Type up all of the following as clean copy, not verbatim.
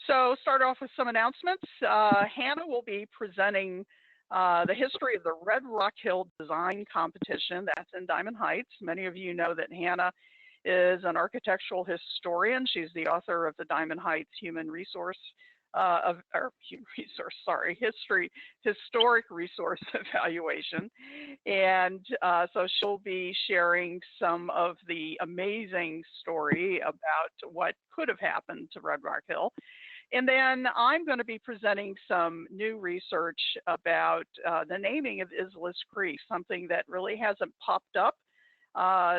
So start off with some announcements. Hannah will be presenting the history of the Red Rock Hill Design Competition. That's in Diamond Heights. Many of you know that Hannah is an architectural historian. She's the author of the Diamond Heights Historic Resource Evaluation. And so she'll be sharing some of the amazing story about what could have happened to Red Rock Hill. And then I'm going to be presenting some new research about the naming of Islais Creek, something that really hasn't popped up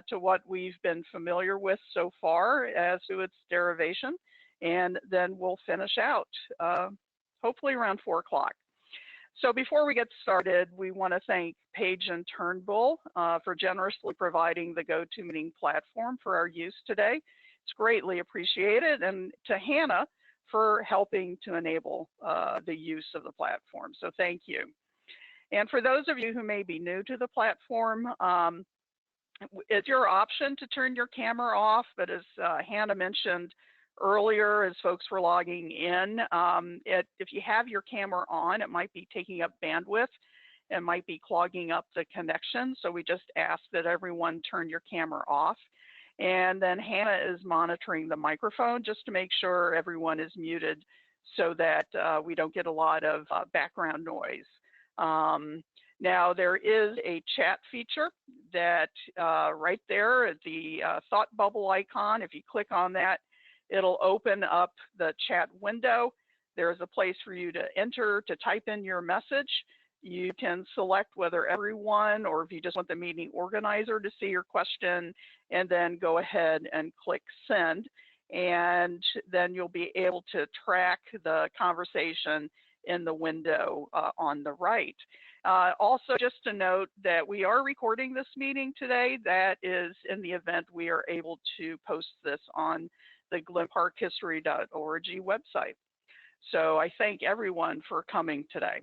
to what we've been familiar with so far as to its derivation. And then we'll finish out, hopefully around 4 o'clock. So before we get started, we want to thank Paige and Turnbull for generously providing the GoToMeeting platform for our use today. It's greatly appreciated. And to Hannah for helping to enable the use of the platform. So thank you. And for those of you who may be new to the platform, it's your option to turn your camera off, but as Hannah mentioned earlier, as folks were logging in, if you have your camera on, it might be taking up bandwidth. It might be clogging up the connection. So we just ask that everyone turn your camera off. And then Hannah is monitoring the microphone just to make sure everyone is muted so that we don't get a lot of background noise. Now there is a chat feature that right there at the thought bubble icon, if you click on that, it'll open up the chat window. There's a place for you to enter, to type in your message. You can select whether everyone or if you just want the meeting organizer to see your question, and then go ahead and click send. And then you'll be able to track the conversation in the window on the right. Also, just to note that we are recording this meeting today. That is in the event we are able to post this on the glenparkhistory.org website. So I thank everyone for coming today.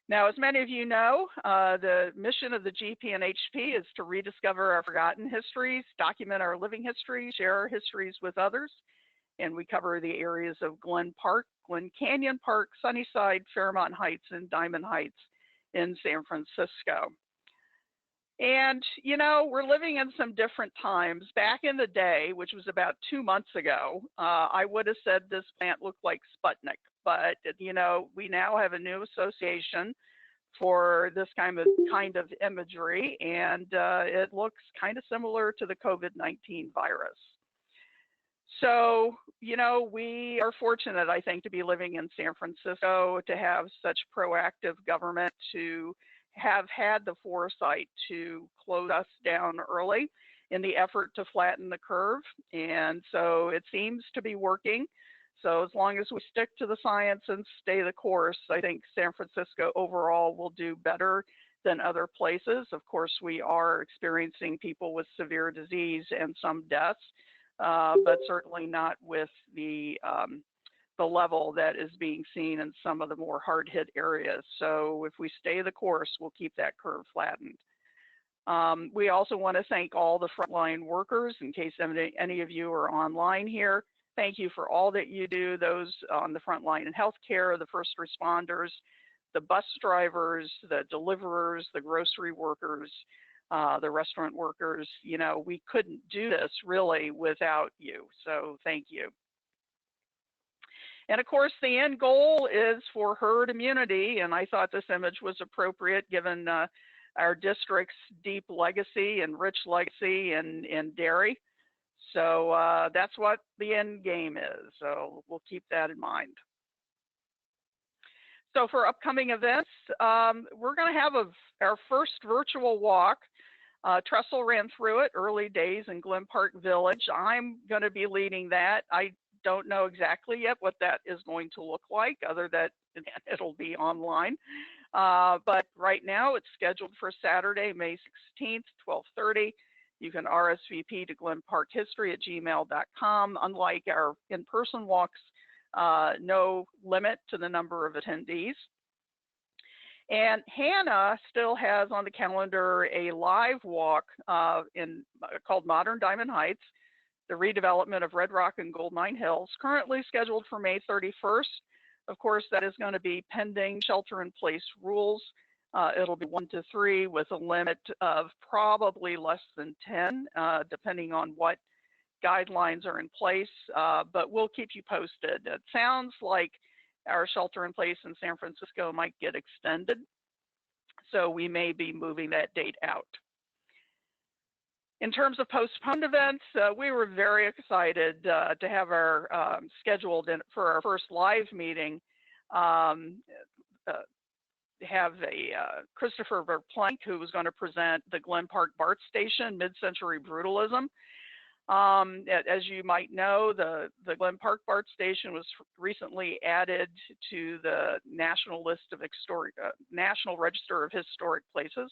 Now, as many of you know, the mission of the GPNHP is to rediscover our forgotten histories, document our living histories, share our histories with others, and we cover the areas of Glen Park, Glen Canyon Park, Sunnyside, Fairmont Heights, and Diamond Heights in San Francisco. And, you know, we're living in some different times. Back in the day, which was about 2 months ago, I would have said this plant looked like Sputnik. But, you know, we now have a new association for this kind of imagery, and it looks kind of similar to the COVID-19 virus. So, you know, we are fortunate, I think, to be living in San Francisco, to have such proactive government, to have had the foresight to close us down early in the effort to flatten the curve. And so it seems to be working. So as long as we stick to the science and stay the course, I think San Francisco overall will do better than other places. Of course, we are experiencing people with severe disease and some deaths, but certainly not with the level that is being seen in some of the more hard-hit areas. So if we stay the course, we'll keep that curve flattened. We also want to thank all the frontline workers, in case any of you are online here. Thank you for all that you do, those on the front line in healthcare, the first responders, the bus drivers, the deliverers, the grocery workers, the restaurant workers. You know, we couldn't do this really without you, so thank you. And of course, the end goal is for herd immunity, and I thought this image was appropriate given our district's deep legacy and rich legacy in dairy. So that's what the end game is. So we'll keep that in mind. So for upcoming events, we're going to have our first virtual walk. Trestle ran through it early days in Glen Park Village. I'm going to be leading that. I don't know exactly yet what that is going to look like, other than it'll be online. But right now it's scheduled for Saturday, May 16th, 12:30. You can RSVP to glenparkhistory@gmail.com. Unlike our in-person walks, no limit to the number of attendees. And Hannah still has on the calendar a live walk called Modern Diamond Heights. the redevelopment of Red Rock and Gold Mine Hills, currently scheduled for May 31st. Of course, that is going to be pending shelter-in-place rules. It'll be 1 to 3 with a limit of probably less than 10, depending on what guidelines are in place, but we'll keep you posted. It sounds like our shelter-in-place in San Francisco might get extended, so we may be moving that date out. In terms of postponed events, we were very excited to have our scheduled for our first live meeting, have Christopher Verplank, who was going to present the Glen Park BART Station, Mid-Century Brutalism. As you might know, the Glen Park BART Station was recently added to the National National Register of Historic Places.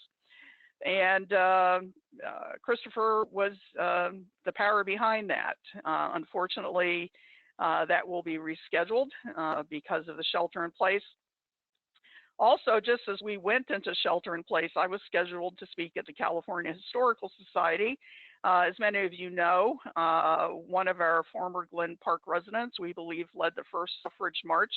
And Christopher was the power behind that. Unfortunately, that will be rescheduled because of the shelter in place. Also, just as we went into shelter in place, I was scheduled to speak at the California Historical Society. As many of you know, one of our former Glen Park residents, we believe, led the first suffrage march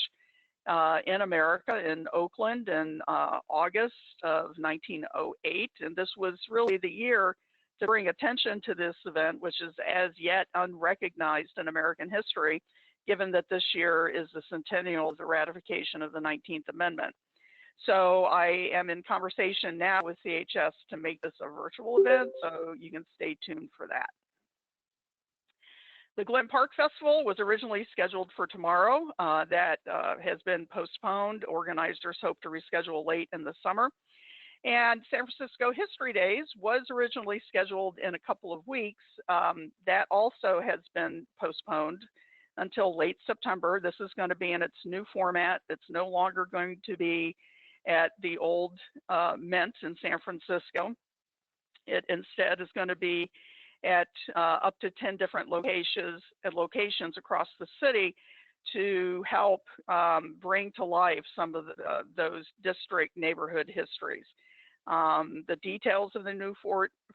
in America in Oakland in August of 1908. And this was really the year to bring attention to this event, which is as yet unrecognized in American history, given that this year is the centennial of the ratification of the 19th Amendment. So I am in conversation now with CHS to make this a virtual event, so you can stay tuned for that. The Glen Park Festival was originally scheduled for tomorrow. That has been postponed. Organizers hope to reschedule late in the summer. And San Francisco History Days was originally scheduled in a couple of weeks. That also has been postponed until late September. This is going to be in its new format. It's no longer going to be at the old Mint in San Francisco. It instead is going to be at up to 10 different locations across the city to help bring to life some of those district neighborhood histories. The details of the new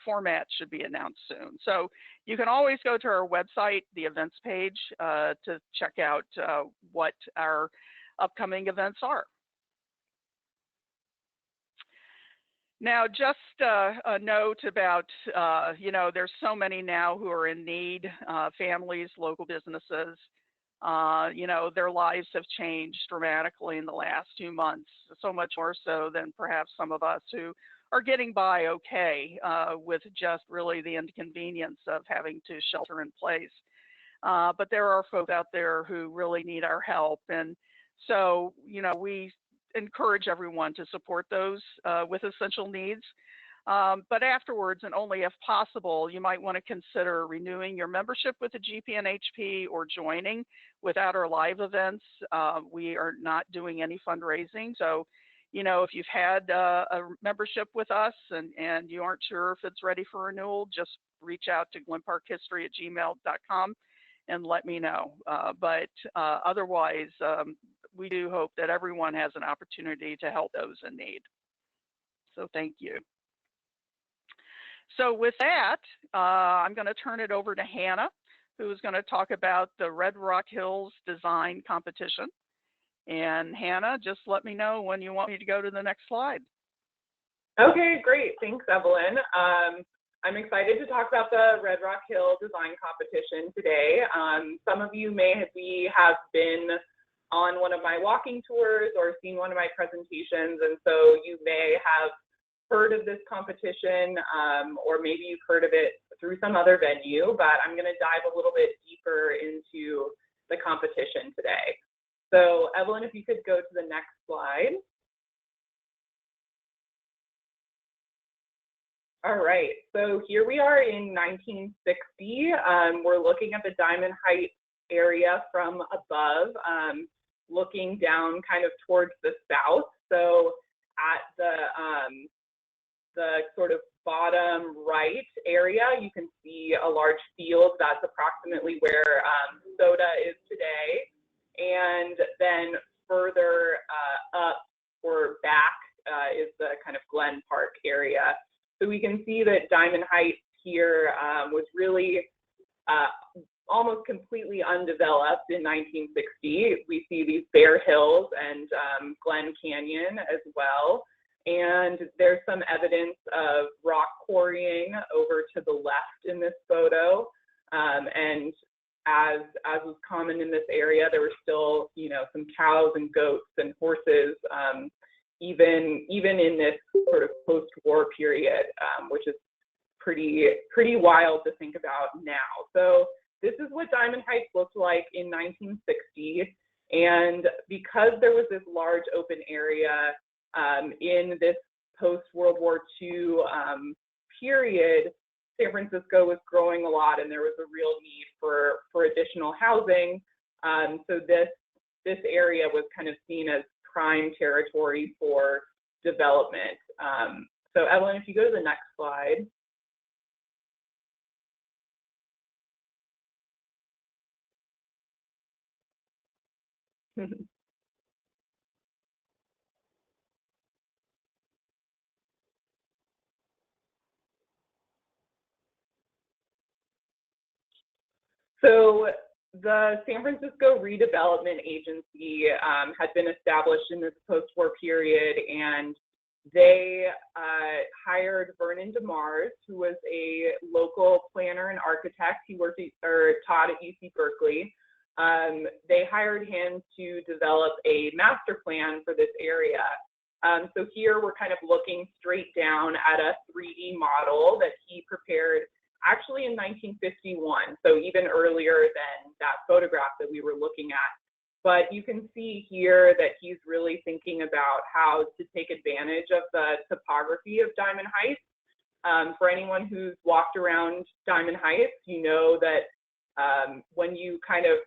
format should be announced soon. So you can always go to our website, the events page, to check out what our upcoming events are. Now, just a note about, there's so many now who are in need, families, local businesses, their lives have changed dramatically in the last 2 months, so much more so than perhaps some of us who are getting by okay with just really the inconvenience of having to shelter in place. But there are folks out there who really need our help. And so, we encourage everyone to support those with essential needs. But afterwards, and only if possible, you might want to consider renewing your membership with the GPNHP or joining without our live events. We are not doing any fundraising. So, if you've had a membership with us and you aren't sure if it's ready for renewal, just reach out to glenparkhistory@gmail.com and let me know. But otherwise, we do hope that everyone has an opportunity to help those in need. So thank you. So with that, I'm going to turn it over to Hannah, who is going to talk about the Red Rock Hills Design Competition. And Hannah, just let me know when you want me to go to the next slide. Okay, great. Thanks, Evelyn. I'm excited to talk about the Red Rock Hill Design Competition today. Some of you may have been on one of my walking tours or seen one of my presentations, and so you may have heard of this competition, or maybe you've heard of it through some other venue, but I'm going to dive a little bit deeper into the competition today. So Evelyn, if you could go to the next slide. All right, so here we are in 1960. We're looking at the Diamond Heights area from above, looking down kind of towards the south. So at the sort of bottom right area, you can see a large field. That's approximately where Soda is today. And then further up or back is the kind of Glen Park area. So we can see that Diamond Heights here was really almost completely undeveloped in 1960. We see these bare hills and Glen Canyon as well. And there's some evidence of rock quarrying over to the left in this photo. And as was common in this area, there were still, some cows and goats and horses, even in this sort of post-war period, which is pretty wild to think about now. So this is what Diamond Heights looked like in 1960. And because there was this large open area in this post-World War II period, San Francisco was growing a lot and there was a real need for additional housing. So this area was kind of seen as prime territory for development. So Evelyn, if you go to the next slide. So the San Francisco Redevelopment Agency had been established in this post-war period, and they hired Vernon DeMars, who was a local planner and architect. He taught at UC Berkeley. They hired him to develop a master plan for this area. So here we're kind of looking straight down at a 3D model that he prepared actually in 1951, so even earlier than that photograph that we were looking at. But you can see here that he's really thinking about how to take advantage of the topography of Diamond Heights. For anyone who's walked around Diamond Heights, you know that when you kind of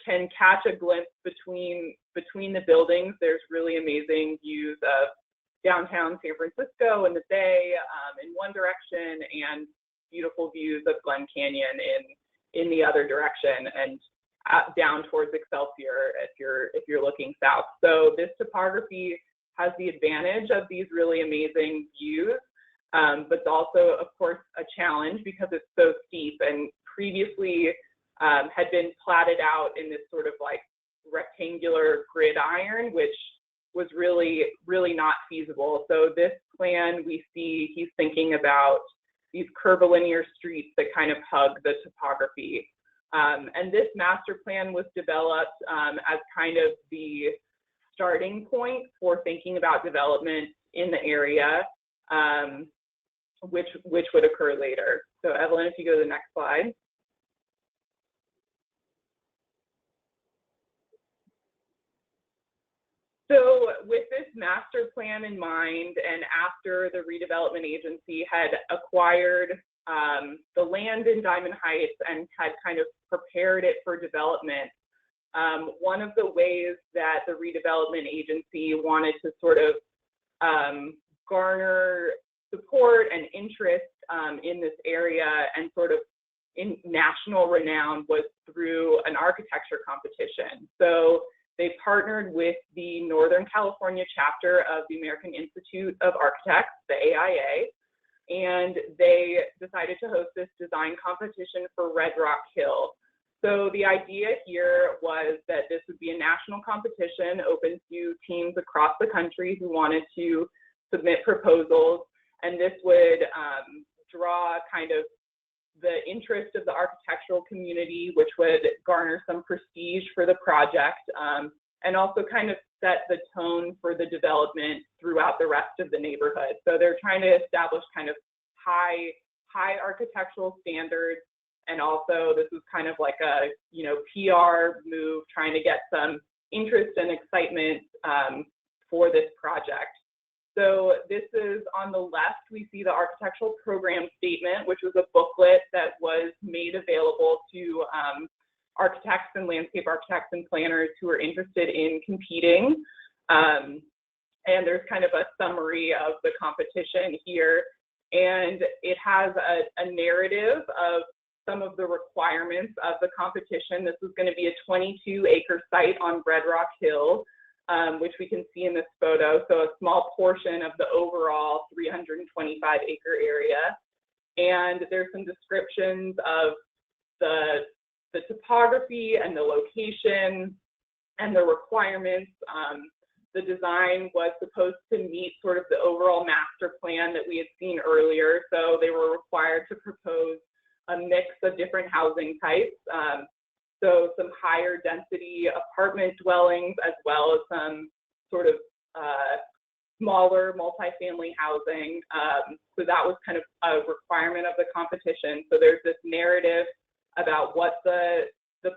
can catch a glimpse between the buildings, there's really amazing views of downtown San Francisco and the bay in one direction, and beautiful views of Glen Canyon in the other direction, and down towards Excelsior if you're looking south. So this topography has the advantage of these really amazing views, but it's also, of course, a challenge because it's so steep and previously had been platted out in this sort of like rectangular gridiron, which was really not feasible. So this plan, we see he's thinking about these curvilinear streets that kind of hug the topography. And this master plan was developed as kind of the starting point for thinking about development in the area, which would occur later. So Evelyn, if you go to the next slide. So with this master plan in mind, and after the redevelopment agency had acquired the land in Diamond Heights and had kind of prepared it for development, one of the ways that the redevelopment agency wanted to sort of garner support and interest in this area and sort of in national renown was through an architecture competition. So they partnered with the Northern California chapter of the American Institute of Architects, the AIA, and they decided to host this design competition for Red Rock Hill. So the idea here was that this would be a national competition open to teams across the country who wanted to submit proposals, and this would draw kind of the interest of the architectural community, which would garner some prestige for the project, and also kind of set the tone for the development throughout the rest of the neighborhood. So they're trying to establish kind of high architectural standards, and also this is kind of like a PR move, trying to get some interest and excitement for this project. So this is on the left, we see the architectural program statement, which was a booklet that was made available to architects and landscape architects and planners who are interested in competing. And there's kind of a summary of the competition here. And it has a narrative of some of the requirements of the competition. This is going to be a 22-acre site on Red Rock Hill, which we can see in this photo. So a small portion of the overall 325-acre area. And there's some descriptions of the the topography and the location and the requirements. The design was supposed to meet sort of the overall master plan that we had seen earlier. So they were required to propose a mix of different housing types. So some higher density apartment dwellings, as well as some sort of smaller multifamily housing. So that was kind of a requirement of the competition. So there's this narrative about what the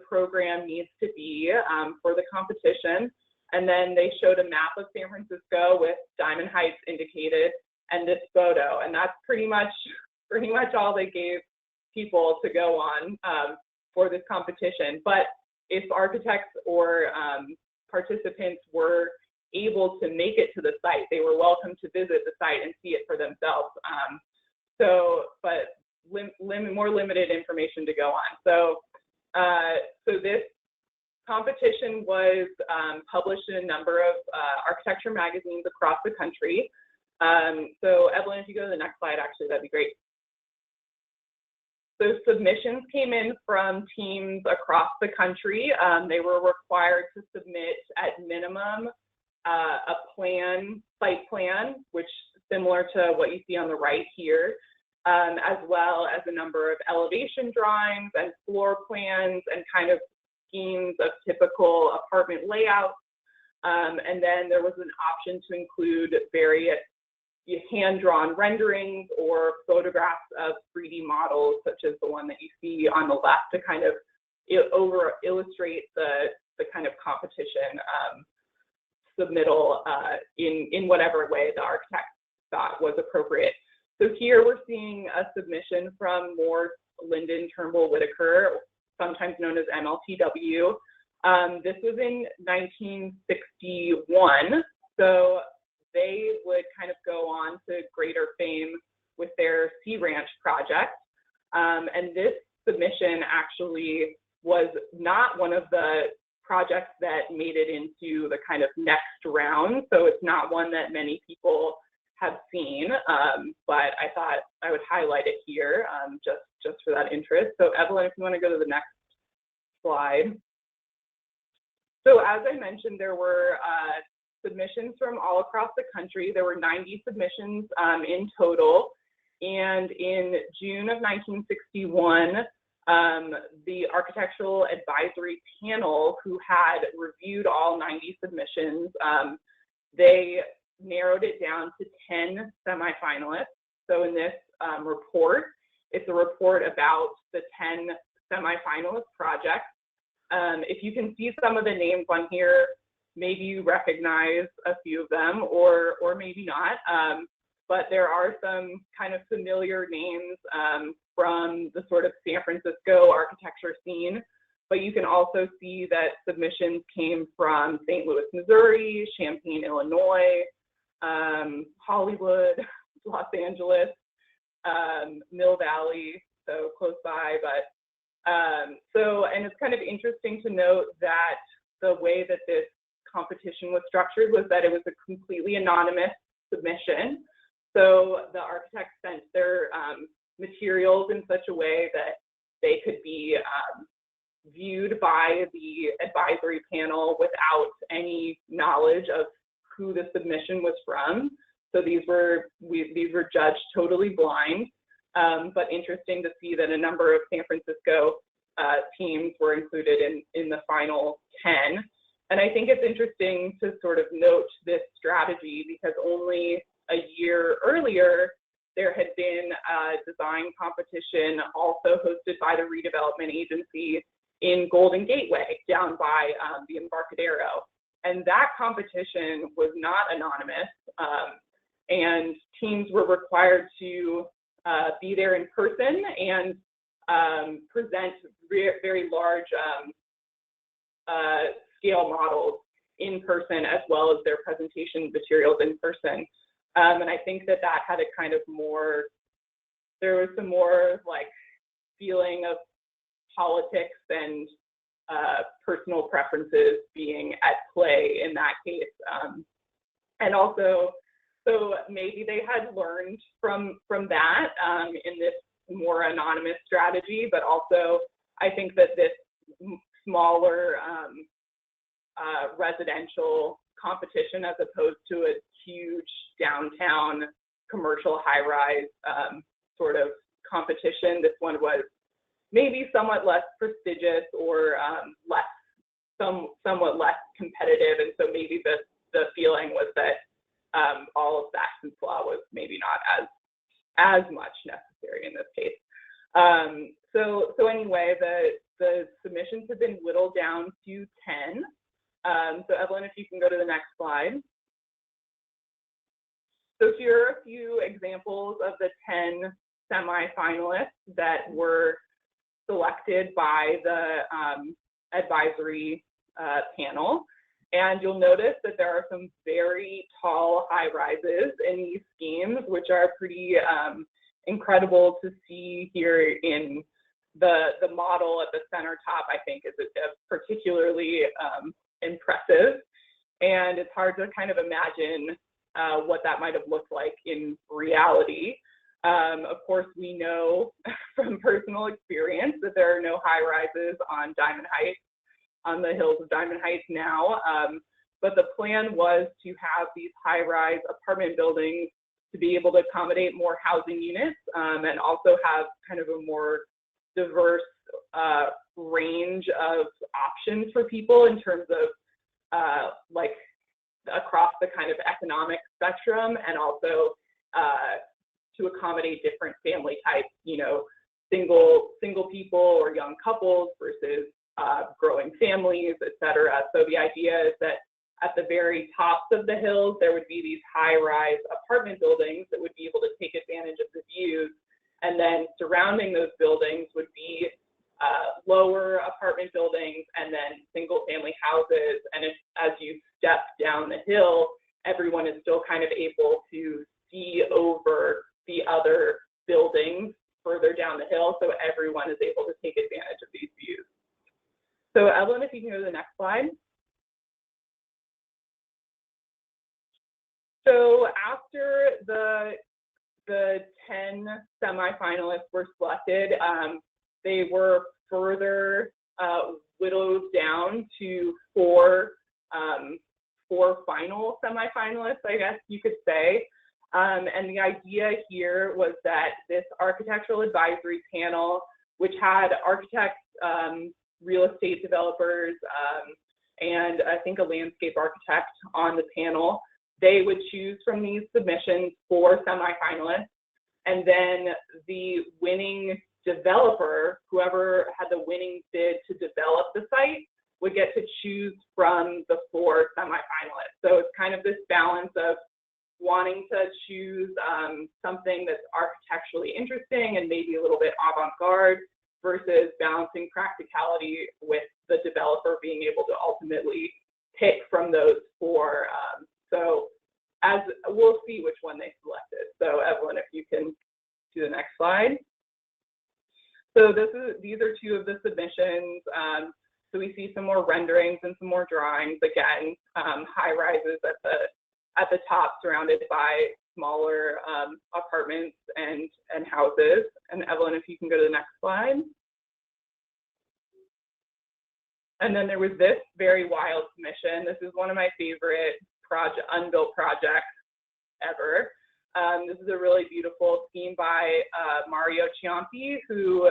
program needs to be for the competition. And then they showed a map of San Francisco with Diamond Heights indicated and this photo. And that's pretty much all they gave people to go on for this competition. But if architects or participants were able to make it to the site, they were welcome to visit the site and see it for themselves. But more limited information to go on. So this competition was published in a number of architecture magazines across the country. So Evelyn, if you go to the next slide, actually, that'd be great. So submissions came in from teams across the country. They were required to submit at minimum a site plan, which is similar to what you see on the right here, as well as a number of elevation drawings and floor plans and kind of schemes of typical apartment layouts. And then there was an option to include various hand-drawn renderings or photographs of 3D models, such as the one that you see on the left, to kind of illustrate the kind of competition submittal in whatever way the architect thought was appropriate. So here we're seeing a submission from Morse, Linden, Turnbull, Whitaker, sometimes known as MLTW. This was in 1961, so they would kind of go on to greater fame with their Sea Ranch project. And this submission actually was not one of the projects that made it into the kind of next round. So it's not one that many people have seen, but I thought I would highlight it here just for that interest. So Evelyn, if you want to go to the next slide. So as I mentioned, there were submissions from all across the country. There were 90 submissions in total. And in June of 1961, the Architectural Advisory Panel, who had reviewed all 90 submissions, they narrowed it down to 10 semifinalists. So in this report, it's a report about the 10 semifinalist projects. If you can see some of the names on here, maybe you recognize a few of them, or maybe not. But there are some kind of familiar names from the sort of San Francisco architecture scene. But you can also see that submissions came from St. Louis, Missouri, Champaign, Illinois, Hollywood, Los Angeles, Mill Valley, so close by. But and it's kind of interesting to note that the way that this competition was structured was that it was a completely anonymous submission. So the architects sent their materials in such a way that they could be viewed by the advisory panel without any knowledge of who the submission was from. So these were judged totally blind, but interesting to see that a number of San Francisco teams were included in the final 10. And I think it's interesting to sort of note this strategy because only a year earlier, there had been a design competition also hosted by the redevelopment agency in Golden Gateway down by the Embarcadero. And that competition was not anonymous, and teams were required to be there in person and present very large scale models in person, as well as their presentation materials in person. And I think that had a kind of more, there was some more like feeling of politics and personal preferences being at play in that case. And also, so maybe they had learned from that in this more anonymous strategy, but also I think that this smaller residential competition as opposed to a huge downtown commercial high-rise sort of competition. This one was maybe somewhat less prestigious or somewhat less competitive, and so maybe the feeling was that all of Saxon's Law was maybe not as much necessary in this case. So anyway, the submissions have been whittled down to 10. So Evelyn, if you can go to the next slide. So here are a few examples of the 10 semifinalists that were selected by the advisory panel. And you'll notice that there are some very tall high-rises in these schemes, which are pretty incredible to see here in the model at the center top. I think is particularly impressive. And it's hard to kind of imagine what that might have looked like in reality. Of course, we know from personal experience that there are no high-rises on Diamond Heights, on the hills of Diamond Heights now, but the plan was to have these high-rise apartment buildings to be able to accommodate more housing units and also have kind of a more diverse range of options for people in terms of like across the kind of economic spectrum, and also to accommodate different family types, you know, single people or young couples versus growing families, et cetera. So the idea is that at the very tops of the hills, there would be these high-rise apartment buildings that would be able to take advantage of the views. And then surrounding those buildings would be lower apartment buildings and then single-family houses. And as you step down the hill, everyone is still kind of able to see over the other buildings further down the hill. So everyone is able to take advantage of these views. So Evelyn, if you can go to the next slide. So after the 10 semifinalists were selected, they were further whittled down to four final semifinalists, I guess you could say. And the idea here was that this architectural advisory panel, which had architects, real estate developers, and I think a landscape architect on the panel, they would choose from these submissions 4 semifinalists, and then the winning developer, whoever had the winning bid to develop the site, would get to choose from the 4 semifinalists. So it's kind of this balance of wanting to choose something that's architecturally interesting and maybe a little bit avant-garde versus balancing practicality with the developer being able to ultimately pick from those 4. So as we'll see which one they selected. So Evelyn, if you can do the next slide. So these are 2 of the submissions. So we see some more renderings and some more drawings. Again, high rises at the top, surrounded by smaller apartments and houses. And Evelyn, if you can go to the next slide. And then there was this very wild submission. This is one of my favorite unbuilt projects ever. This is a really beautiful scheme by Mario Ciampi, who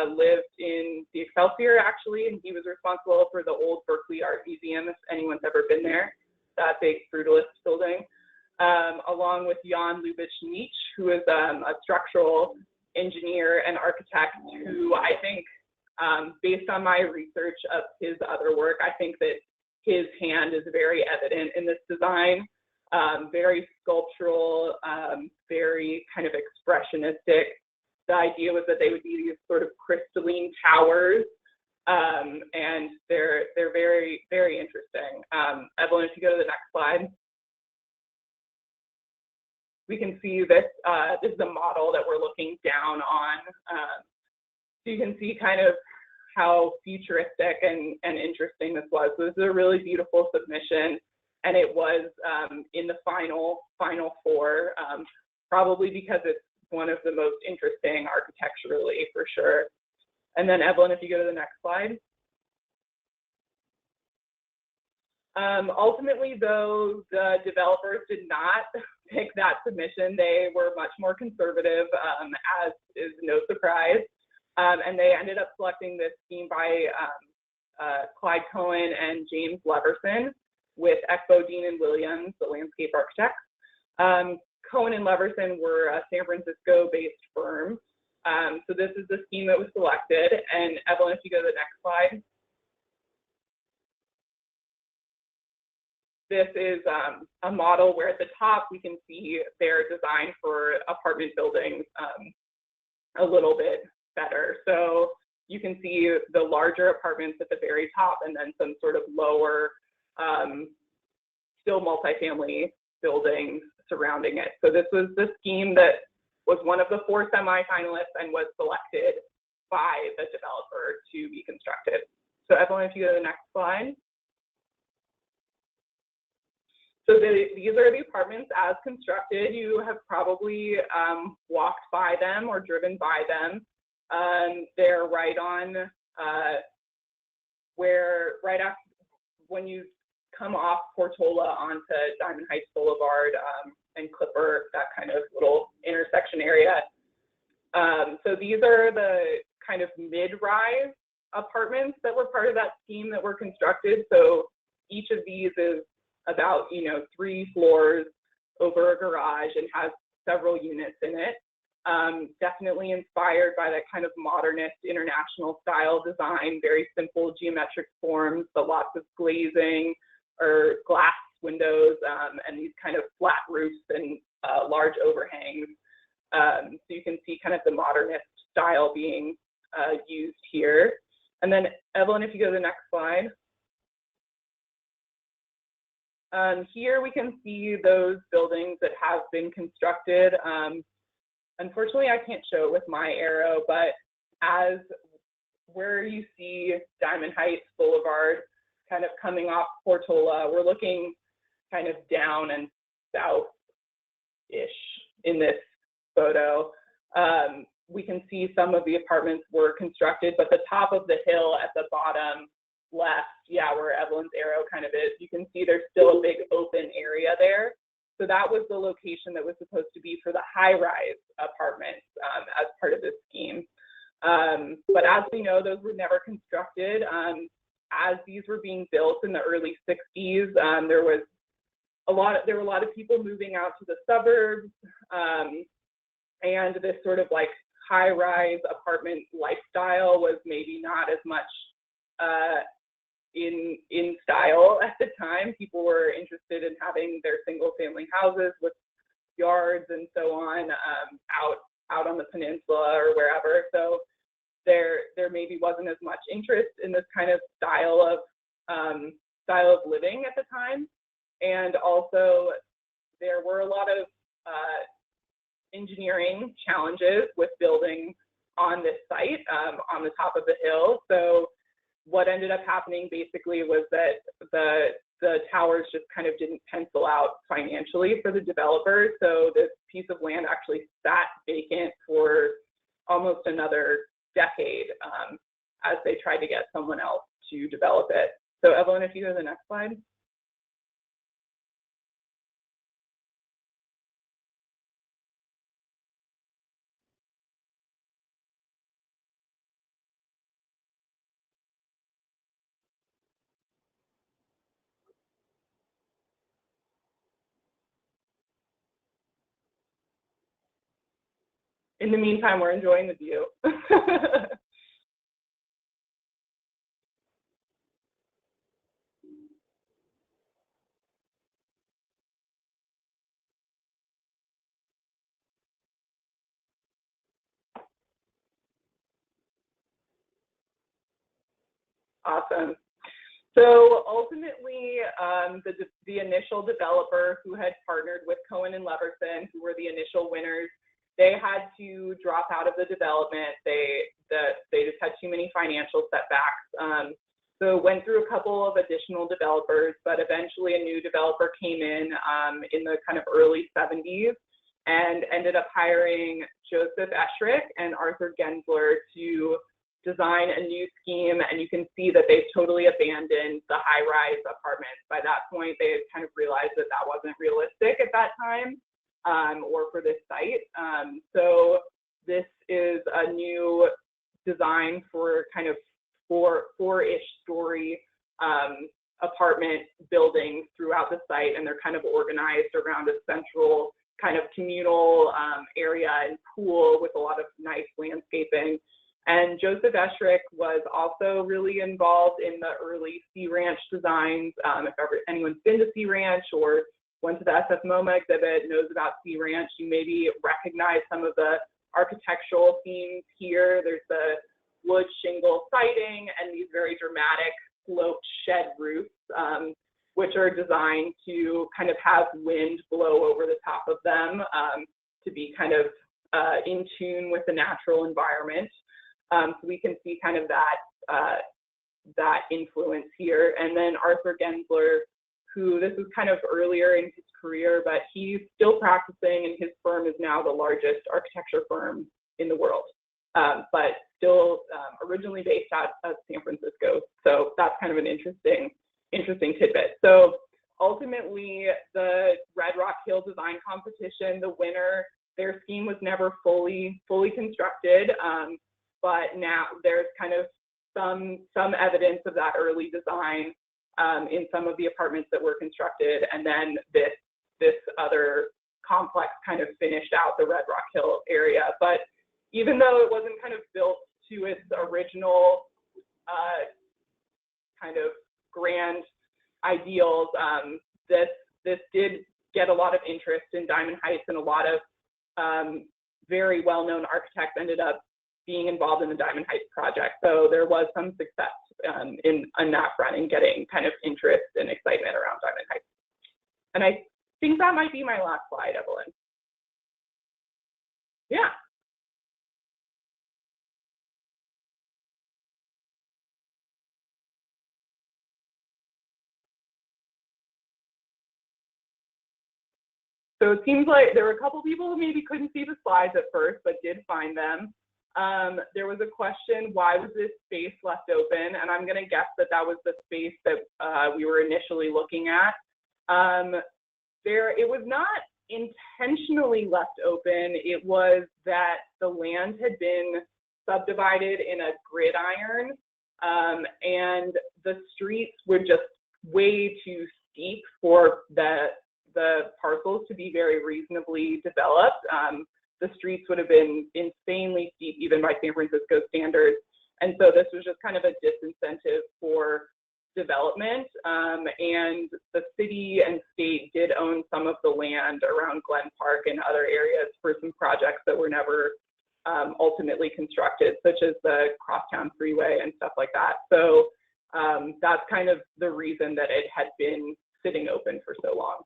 lived in the Excelsior, actually, and he was responsible for the old Berkeley Art Museum, if anyone's ever been there, that big brutalist building, along with Jan Lubitsch-Nietzsche, who is a structural engineer and architect who I think, based on my research of his other work, I think that his hand is very evident in this design, very sculptural, very kind of expressionistic. The idea was that they would be these sort of crystalline towers, and they're very, very interesting. Evelyn, if you go to the next slide. We can see this, this is a model that we're looking down on. So you can see kind of how futuristic and interesting this was. So this is a really beautiful submission, and it was in the final 4, probably because it's one of the most interesting architecturally, for sure. And then Evelyn, if you go to the next slide. Ultimately, though, the developers did not pick that submission. They were much more conservative, as is no surprise. And they ended up selecting this scheme by Clyde Cohen and James Leverson with Expo Dean and Williams, the landscape architects. Cohen and Leverson were a San Francisco-based firm. So this is the scheme that was selected. And Evelyn, if you go to the next slide. This is a model where at the top we can see their design for apartment buildings a little bit better. So you can see the larger apartments at the very top and then some sort of lower, still multifamily buildings surrounding it. So this was the scheme that was one of the 4 semifinalists and was selected by the developer to be constructed. So Evelyn, if you go to the next slide. So these are the apartments as constructed. You have probably walked by them or driven by them. They're right on right after when you come off Portola onto Diamond Heights Boulevard and Clipper, that kind of little intersection area. So these are the kind of mid-rise apartments that were part of that scheme that were constructed. So each of these is about 3 floors over a garage and has several units in it. Definitely inspired by that kind of modernist international style design, very simple geometric forms, but lots of glazing or glass windows and these kind of flat roofs and large overhangs. So you can see kind of the modernist style being used here. And then Evelyn, if you go to the next slide. Here we can see those buildings that have been constructed. Unfortunately, I can't show it with my arrow, but as where you see Diamond Heights Boulevard kind of coming off Portola, we're looking kind of down and south-ish in this photo. We can see some of the apartments were constructed, but the top of the hill at the bottom left, where Evelyn's arrow kind of is, you can see there's still a big open area there. So that was the location that was supposed to be for the high-rise apartments as part of this scheme. But as we know, those were never constructed. As these were being built in the early 60s, there were a lot of people moving out to the suburbs, and this sort of like high-rise apartment lifestyle was maybe not as much in style at the time. People were interested in having their single-family houses with yards and so on out on the peninsula or wherever. So there maybe wasn't as much interest in this kind of style of living at the time. And also there were a lot of engineering challenges with building on this site on the top of the hill. So what ended up happening basically was that the towers just kind of didn't pencil out financially for the developers. So this piece of land actually sat vacant for almost another decade as they tried to get someone else to develop it. So Evelyn, if you go to the next slide. In the meantime, we're enjoying the view. Awesome. So ultimately, the initial developer who had partnered with Cohen and Leverson, who were the initial winners, they had to drop out of the development. They just had too many financial setbacks. So went through a couple of additional developers, but eventually a new developer came in the kind of early 70s and ended up hiring Joseph Eschrich and Arthur Gensler to design a new scheme, and you can see that they've totally abandoned the high-rise apartments. By that point, they had kind of realized that that wasn't realistic at that time, or for this site. So this is a new design for kind of four-ish story apartment buildings throughout the site, and they're kind of organized around a central kind of communal area and pool with a lot of nice landscaping. And Joseph Eschrich was also really involved in the early Sea Ranch designs. If anyone's been to Sea Ranch or went to the SF MoMA exhibit, knows about Sea Ranch, you maybe recognize some of the architectural themes here. There's the wood shingle siding and these very dramatic sloped shed roofs, which are designed to kind of have wind blow over the top of them to be kind of in tune with the natural environment. So we can see kind of that influence here. And then Arthur Gensler, who this is kind of earlier in his career, but he's still practicing, and his firm is now the largest architecture firm in the world, but still originally based out of San Francisco. So that's kind of an interesting tidbit. So ultimately, the Red Rock Hill Design Competition, the winner, their scheme was never fully constructed, but now there's kind of some evidence of that early design in some of the apartments that were constructed, and then this other complex kind of finished out the Red Rock Hill area. But even though it wasn't kind of built to its original kind of grand ideals, this did get a lot of interest in Diamond Heights, and a lot of very well-known architects ended up being involved in the Diamond Heights project. So there was some success on that front in getting kind of interest and excitement around Diamond Heights. And I think that might be my last slide, Evelyn. Yeah. So it seems like there were a couple people who maybe couldn't see the slides at first, but did find them. There was a question, why was this space left open? And I'm going to guess that that was the space that we were initially looking at. It was not intentionally left open. It was that the land had been subdivided in a gridiron, and the streets were just way too steep for the parcels to be very reasonably developed. The streets would have been insanely steep, even by San Francisco standards. And so this was just kind of a disincentive for development. And the city and state did own some of the land around Glen Park and other areas for some projects that were never ultimately constructed, such as the Crosstown Freeway and stuff like that. So that's kind of the reason that it had been sitting open for so long.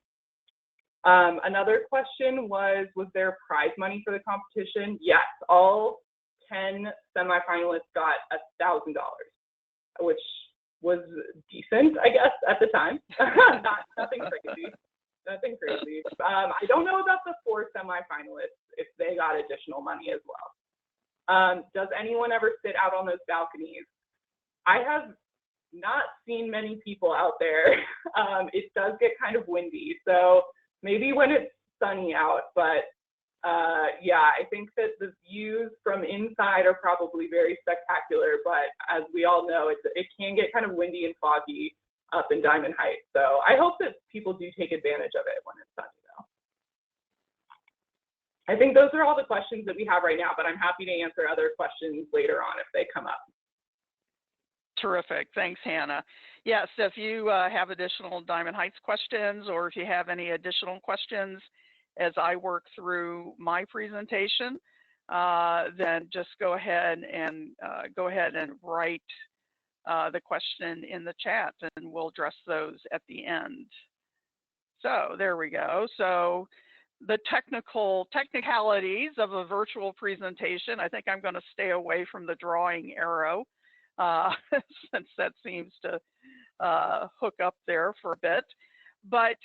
Another question was there prize money for the competition? Yes, all 10 semifinalists got $1,000, which was decent, I guess, at the time. Nothing crazy. Nothing crazy. I don't know about the 4 semifinalists, if they got additional money as well. Does anyone ever sit out on those balconies? I have not seen many people out there. It does get kind of windy, so maybe when it's sunny out, but yeah, I think that the views from inside are probably very spectacular, but as we all know, it can get kind of windy and foggy up in Diamond Heights. So I hope that people do take advantage of it when it's sunny, though. I think those are all the questions that we have right now, but I'm happy to answer other questions later on if they come up. Terrific. Thanks, Hannah. Yes, if you have additional Diamond Heights questions, or if you have any additional questions as I work through my presentation, then just go ahead and write the question in the chat, and we'll address those at the end. So there we go. So the technicalities of a virtual presentation, I think I'm going to stay away from the drawing arrow since that seems to hook up there for a bit. But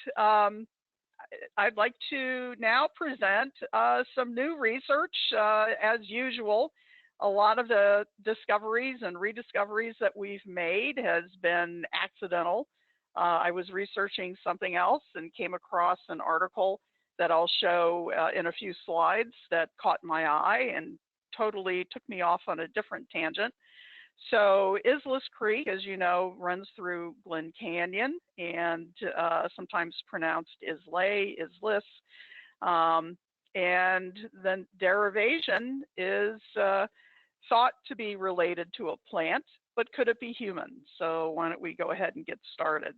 I'd like to now present some new research, as usual. a lot of the discoveries and rediscoveries that we've made has been accidental. I was researching something else and came across an article that I'll show in a few slides that caught my eye and totally took me off on a different tangent. So Islais Creek, as you know, runs through Glen Canyon and sometimes pronounced Islay, Islais. And then derivation is thought to be related to a plant, but could it be human? So why don't we go ahead and get started.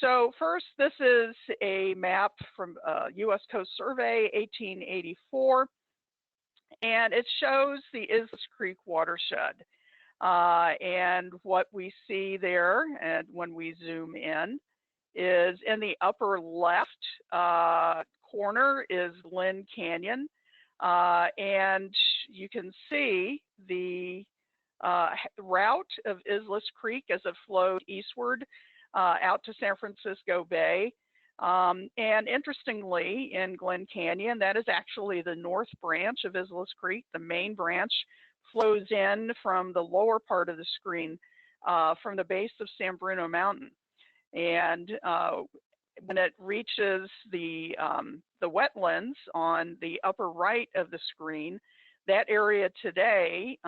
So first, this is a map from U.S. Coast Survey, 1884, and it shows the Islais Creek watershed. And what we see there, and when we zoom in, is in the upper left corner is Glen Canyon, and you can see the route of Islais Creek as it flowed eastward out to San Francisco Bay. And interestingly, in Glen Canyon, that is actually the north branch of Islais Creek. The main branch flows in from the lower part of the screen from the base of San Bruno Mountain. And when it reaches the wetlands on the upper right of the screen, that area today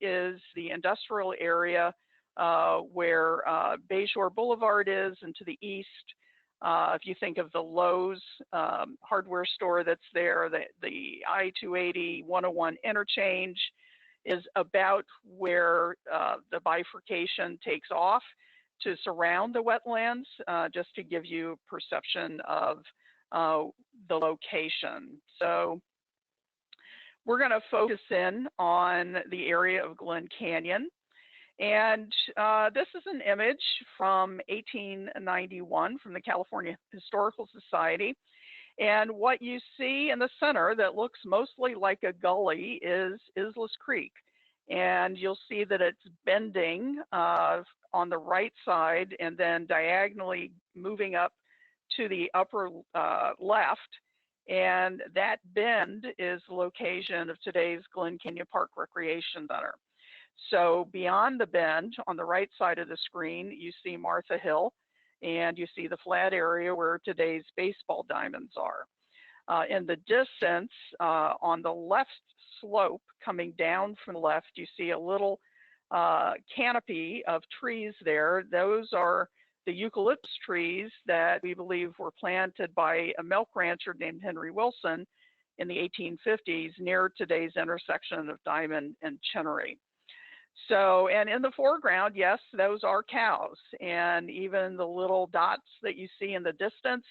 is the industrial area where Bayshore Boulevard is, and to the east, if you think of the Lowe's hardware store that's there, the I-280 101 interchange is about where the bifurcation takes off to surround the wetlands, just to give you a perception of the location. So we're going to focus in on the area of Glen Canyon. And this is an image from 1891 from the California Historical Society. And what you see in the center that looks mostly like a gully is Islais Creek. And you'll see that it's bending on the right side and then diagonally moving up to the upper left. And that bend is the location of today's Glen Canyon Park Recreation Center. So beyond the bend on the right side of the screen, you see Martha Hill, and you see the flat area where today's baseball diamonds are. In the distance, on the left slope coming down from the left, you see a little canopy of trees there. Those are the eucalyptus trees that we believe were planted by a milk rancher named Henry Wilson in the 1850s near today's intersection of Diamond and Chinnery. So, and in the foreground, yes, those are cows, and even the little dots that you see in the distance,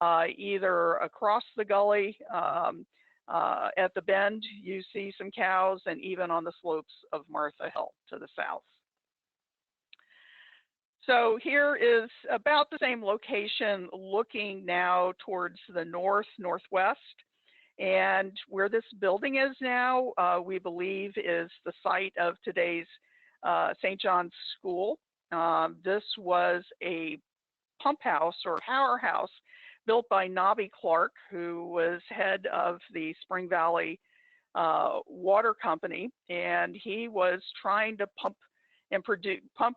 either across the gully at the bend, you see some cows, and even on the slopes of Martha Hill to the south. So here is about the same location, looking now towards the northwest. And where this building is now, we believe is the site of today's St. John's School. This was a pump house or powerhouse built by Nobby Clark, who was head of the Spring Valley Water Company. And he was trying to pump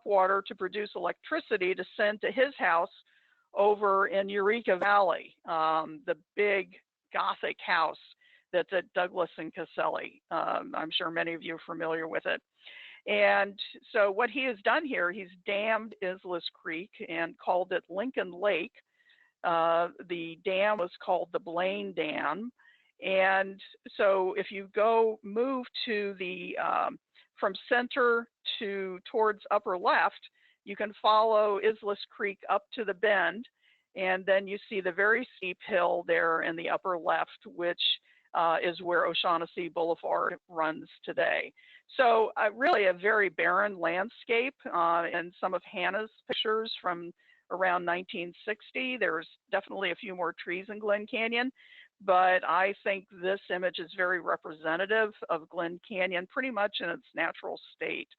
water to produce electricity to send to his house over in Eureka Valley, the big Gothic house that's at Douglas and Caselli. I'm sure many of you are familiar with it. And so what he has done here, he's dammed Islais Creek and called it Lincoln Lake. The dam was called the Blaine Dam. And so if you move to the, from center towards upper left, you can follow Islais Creek up to the bend. And then you see the very steep hill there in the upper left, which is where O'Shaughnessy Boulevard runs today. So really a very barren landscape. And some of Hannah's pictures from around 1960, there's definitely a few more trees in Glen Canyon, but I think this image is very representative of Glen Canyon pretty much in its natural state.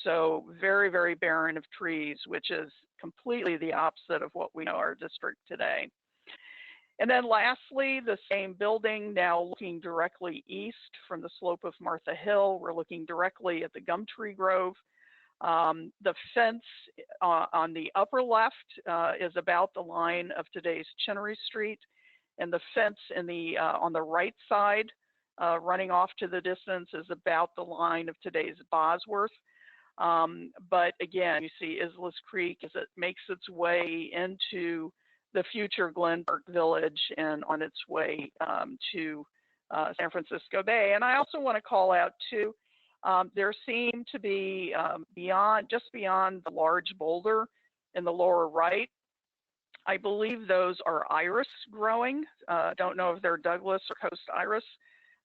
So very, very barren of trees, which is completely the opposite of what we know our district today. And then lastly, the same building, now looking directly east from the slope of Martha Hill. We're looking directly at the gum tree grove. The fence on the upper left is about the line of today's Chinnery Street, and the fence in the on the right side, running off to the distance, is about the line of today's Bosworth. But again, you see Islais Creek as it makes its way into the future Glen Park Village and on its way to San Francisco Bay. And I also want to call out too, there seem to be just beyond the large boulder in the lower right, I believe those are iris growing. Don't know if they're Douglas or Coast iris,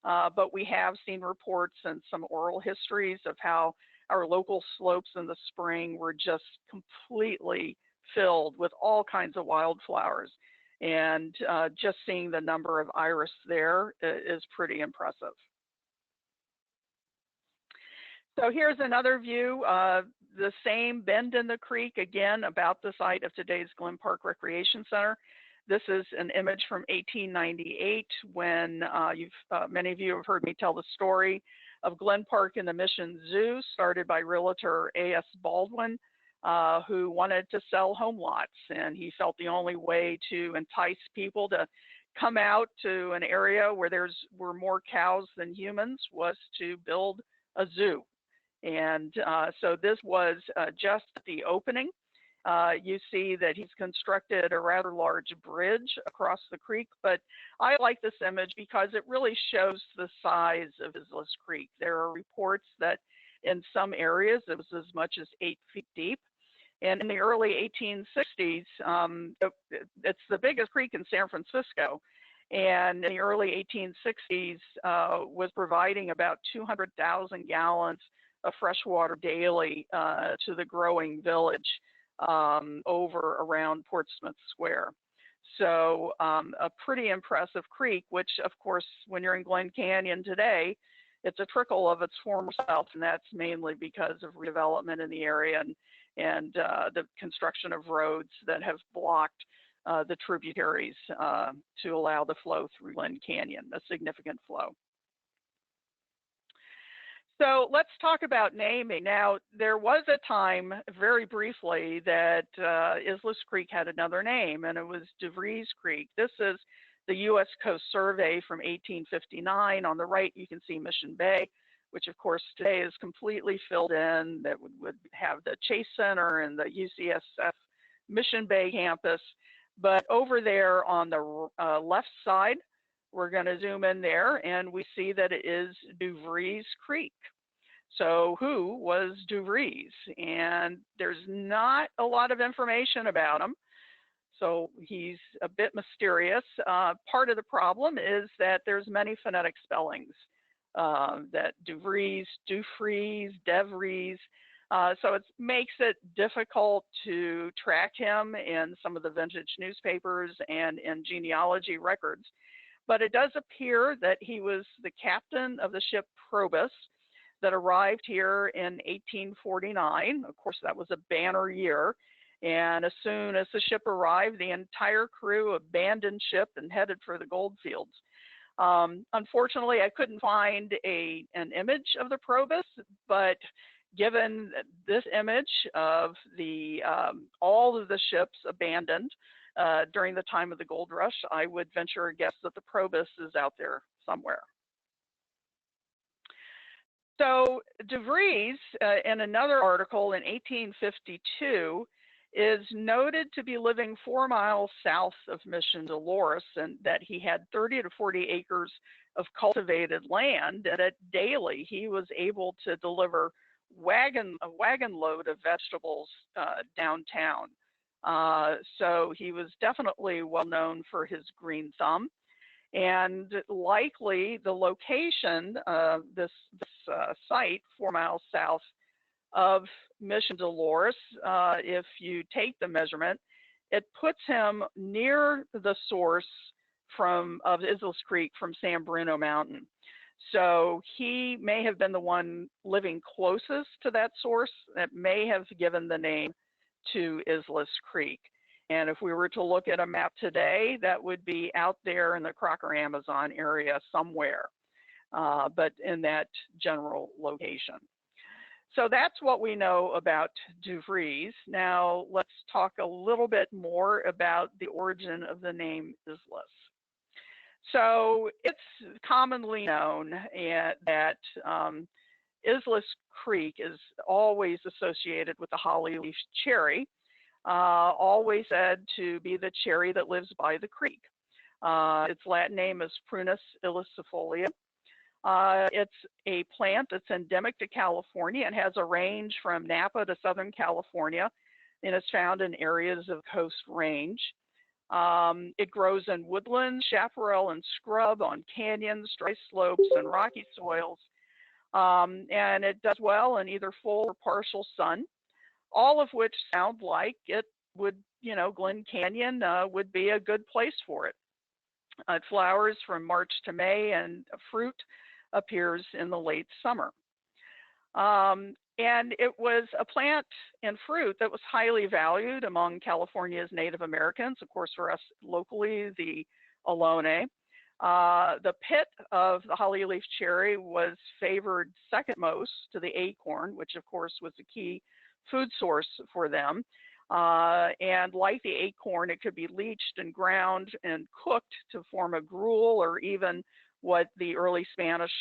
but we have seen reports and some oral histories of how our local slopes in the spring were just completely filled with all kinds of wildflowers. And just seeing the number of iris there is pretty impressive. So here's another view, the same bend in the creek, again, about the site of today's Glen Park Recreation Center. This is an image from 1898 when many of you have heard me tell the story of Glen Park and the Mission Zoo, started by realtor A.S. Baldwin, who wanted to sell home lots. And he felt the only way to entice people to come out to an area where were more cows than humans was to build a zoo. And so this was just the opening. You see that he's constructed a rather large bridge across the creek, but I like this image because it really shows the size of Islais Creek. There are reports that in some areas it was as much as 8 feet deep. And in the early 1860s, it's the biggest creek in San Francisco. And in the early 1860s, was providing about 200,000 gallons of fresh water daily to the growing village over around Portsmouth Square. So a pretty impressive creek, which of course, when you're in Glen Canyon today, it's a trickle of its former self, and that's mainly because of redevelopment in the area and the construction of roads that have blocked the tributaries to allow the flow through Glen Canyon, a significant flow. So let's talk about naming. Now, there was a time, very briefly, that Islais Creek had another name, and it was Vrees Creek. This is the U.S. Coast Survey from 1859. On the right, you can see Mission Bay, which of course today is completely filled in. That would have the Chase Center and the UCSF Mission Bay campus. But over there on the left side, we're going to zoom in there, and we see that it is Vrees Creek. So who was Vrees? And there's not a lot of information about him. So he's a bit mysterious. Part of the problem is that there's many phonetic spellings, that Vrees, Dufries, Devries. So it makes it difficult to track him in some of the vintage newspapers and in genealogy records. But it does appear that he was the captain of the ship Probus that arrived here in 1849. Of course, that was a banner year. And as soon as the ship arrived, the entire crew abandoned ship and headed for the gold fields. Unfortunately, I couldn't find an image of the Probus, but given this image of all of the ships abandoned during the time of the gold rush, I would venture a guess that the Probus is out there somewhere. So Vrees, in another article in 1852, is noted to be living 4 miles south of Mission Dolores, and that he had 30 to 40 acres of cultivated land, and that daily he was able to deliver a wagon load of vegetables downtown. So he was definitely well known for his green thumb. And likely the location of this site, 4 miles south of Mission Dolores, if you take the measurement, it puts him near the source of Islais Creek from San Bruno Mountain. So he may have been the one living closest to that source that may have given the name to Islais Creek. And if we were to look at a map today, that would be out there in the Crocker Amazon area somewhere, but in that general location. So that's what we know about Vrees. Now let's talk a little bit more about the origin of the name Islais. So it's commonly known that Islais Creek is always associated with the hollyleaf cherry, always said to be the cherry that lives by the creek. Its Latin name is Prunus ilicifolia. It's a plant that's endemic to California and has a range from Napa to Southern California, and it's found in areas of Coast Range. It grows in woodlands, chaparral, and scrub, on canyons, dry slopes, and rocky soils. And it does well in either full or partial sun, all of which sound like it would, Glen Canyon would be a good place for it. It flowers from March to May, and fruit appears in the late summer. And it was a plant and fruit that was highly valued among California's Native Americans, of course, for us locally, the Ohlone. The pit of the hollyleaf cherry was favored second most to the acorn, which of course was a key food source for them. And like the acorn, it could be leached and ground and cooked to form a gruel, or even what the early Spanish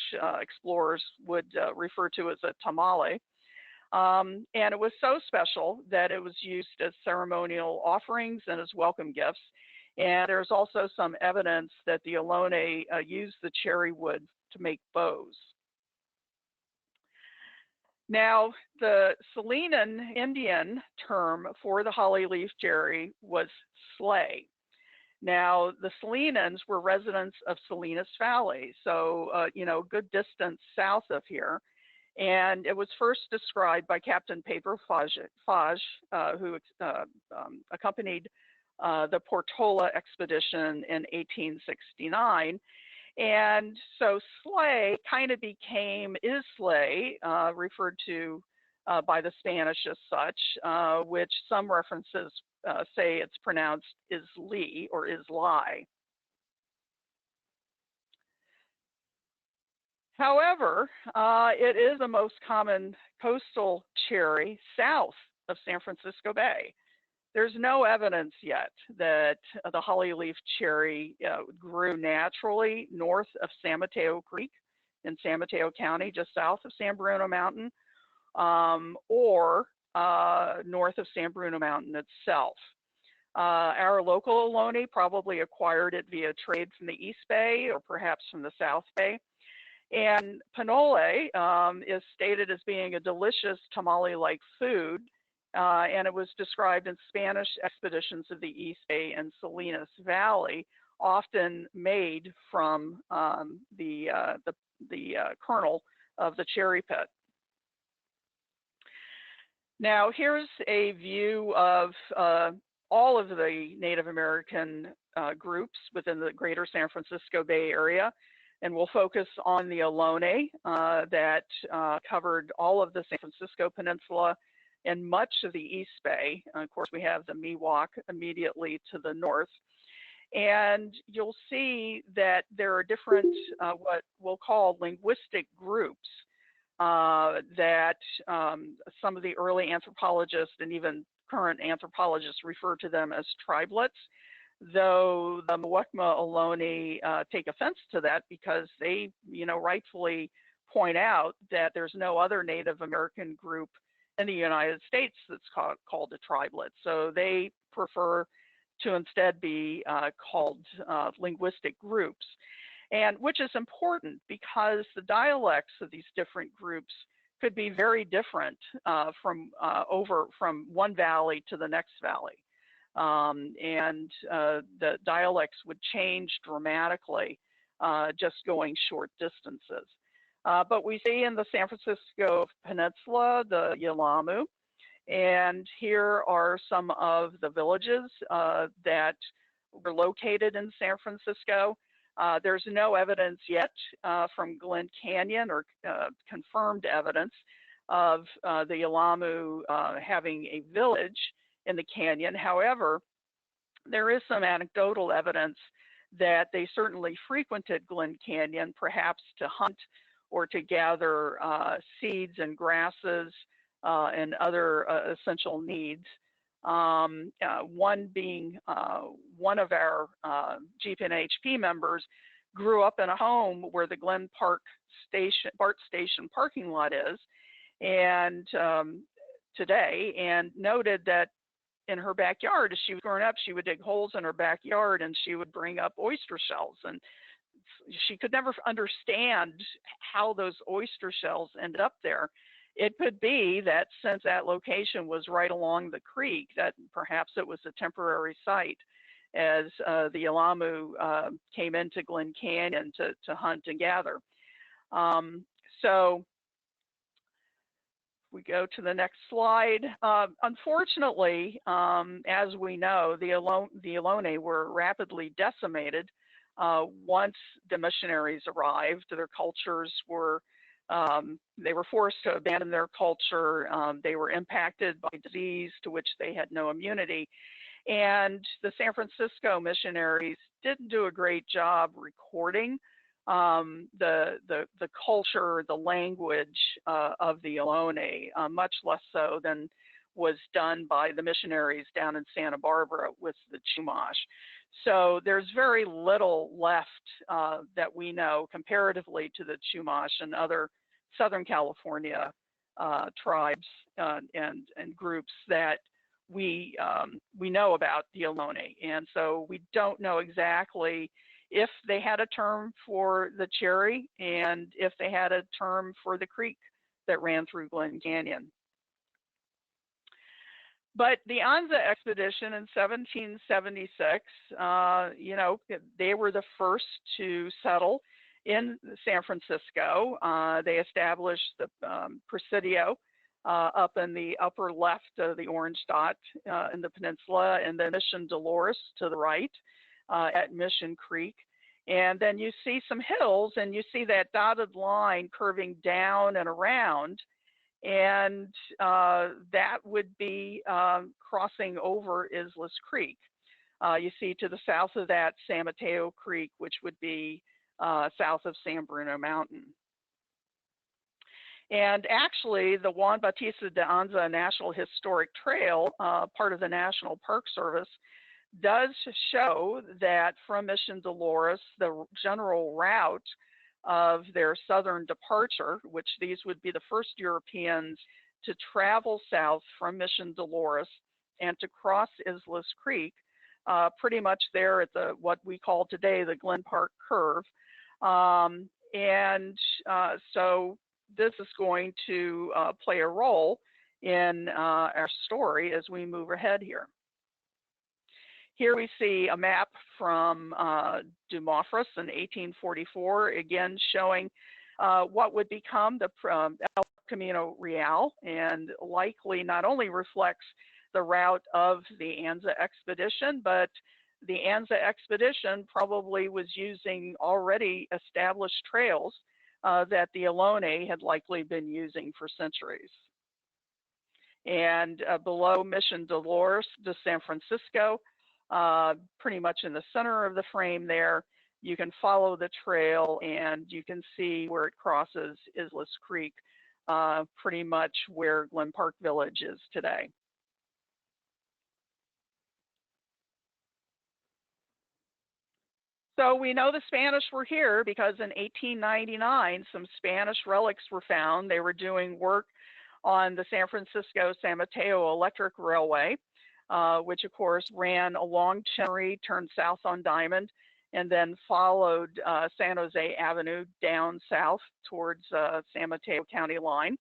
explorers would refer to as a tamale. And it was so special that it was used as ceremonial offerings and as welcome gifts. And there's also some evidence that the Ohlone used the cherry wood to make bows. Now, the Salinan Indian term for the hollyleaf cherry was Islay. Now, the Salinans were residents of Salinas Valley, so, a good distance south of here. And it was first described by Captain Pedro Fage, who accompanied the Portola expedition in 1869. And so Islay kind of became Islay, referred to by the Spanish as such, which some references say it's pronounced Islay or Islay. However, it is the most common coastal cherry south of San Francisco Bay. There's no evidence yet that the hollyleaf cherry grew naturally north of San Mateo Creek in San Mateo County, just south of San Bruno Mountain, or north of San Bruno Mountain itself. Our local Ohlone probably acquired it via trade from the East Bay or perhaps from the South Bay. And pinole is stated as being a delicious tamale-like food, and it was described in Spanish expeditions of the East Bay and Salinas Valley, often made from the kernel of the cherry pit. Now, here's a view of all of the Native American groups within the greater San Francisco Bay Area. And we'll focus on the Ohlone that covered all of the San Francisco Peninsula and much of the East Bay. Of course, we have the Miwok immediately to the north. And you'll see that there are different, what we'll call linguistic groups that some of the early anthropologists and even current anthropologists refer to them as tribelets, though the Muwekma Ohlone take offense to that because they, rightfully point out that there's no other Native American group in the United States that's called a tribelet. So they prefer to instead be called linguistic groups, and which is important because the dialects of these different groups could be very different from one valley to the next valley. And the dialects would change dramatically just going short distances. But we see in the San Francisco Peninsula, the Yelamu, and here are some of the villages that were located in San Francisco. There's no evidence yet from Glen Canyon or confirmed evidence of the Yelamu having a village in the canyon. However, There is some anecdotal evidence that they certainly frequented Glen Canyon, perhaps to hunt or to gather seeds and grasses and other essential needs. One being one of our GPNHP members grew up in a home where the Glen BART station parking lot is, and today, and noted that in her backyard, as she was growing up, she would dig holes in her backyard and she would bring up oyster shells, and she could never understand how those oyster shells ended up there. It could be that since that location was right along the creek, that perhaps it was a temporary site as the Yelamu came into Glen Canyon to hunt and gather. So we go to the next slide. Unfortunately, as we know, the Ohlone were rapidly decimated once the missionaries arrived. Their cultures were, they were forced to abandon their culture. They were impacted by disease to which they had no immunity. And the San Francisco missionaries didn't do a great job recording the culture, the language of the Ohlone, much less so than was done by the missionaries down in Santa Barbara with the Chumash. So there's very little left that we know comparatively to the Chumash and other Southern California tribes and groups that we know about the Ohlone. And so we don't know exactly if they had a term for the cherry and if they had a term for the creek that ran through Glen Canyon. But the Anza Expedition in 1776, you know, they were the first to settle in San Francisco. They established the Presidio up in the upper left of the orange dot in the peninsula, and then Mission Dolores to the right at Mission Creek. And then you see some hills, and you see that dotted line curving down and around, and that would be crossing over Islais Creek. You see to the south of that San Mateo Creek, which would be south of San Bruno Mountain. And actually, the Juan Bautista de Anza National Historic Trail, part of the National Park Service, does show that from Mission Dolores, the general route of their southern departure, which these would be the first Europeans to travel south from Mission Dolores and to cross Islais Creek, pretty much there at the what we call today the Glen Park Curve. So this is going to play a role in our story as we move ahead here. Here we see a map from du Moffras in 1844, again showing what would become the El Camino Real, and likely not only reflects the route of the Anza Expedition, but the Anza Expedition probably was using already established trails that the Ohlone had likely been using for centuries. And below Mission Dolores de San Francisco, pretty much in the center of the frame there, you can follow the trail and you can see where it crosses Islais Creek, pretty much where Glen Park Village is today. So we know the Spanish were here because in 1899, some Spanish relics were found. They were doing work on the San Francisco-San Mateo Electric Railway, which of course ran along Chenery, turned south on Diamond, and then followed San Jose Avenue down south towards San Mateo County line.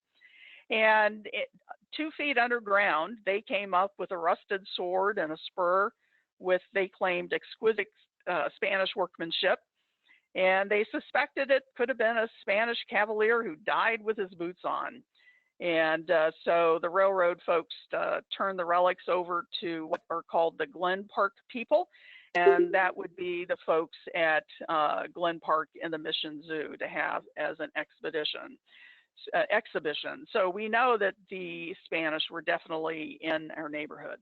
And 2 feet underground, they came up with a rusted sword and a spur with, they claimed, exquisite Spanish workmanship. And they suspected it could have been a Spanish cavalier who died with his boots on. And so the railroad folks turned the relics over to what are called the Glen Park people, and that would be the folks at Glen Park in the Mission Zoo to have as an exhibition. So we know that the Spanish were definitely in our neighborhood.